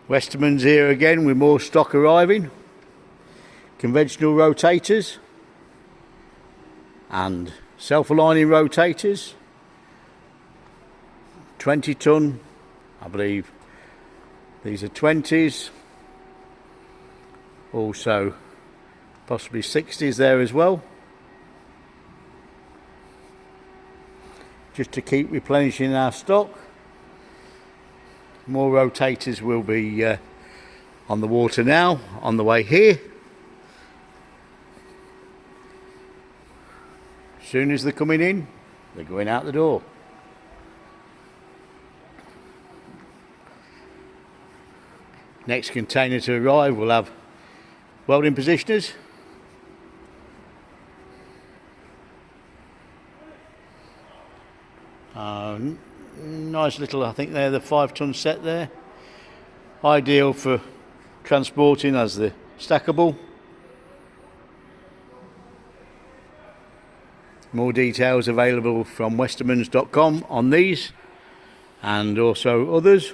Westermans here again with more stock arriving. Conventional rotators and self-aligning rotators. 20 ton, I believe these are 20s. Also possibly 60s there as well. Just to keep replenishing our stock. More rotators will be on the water now, on the way here. As soon as they're coming in, they're going out the door. Next container to arrive will have welding positioners. Nice little, I think they're the 5-ton set there. Ideal for transporting as the stackable. More details available from westermans.com on these and also others.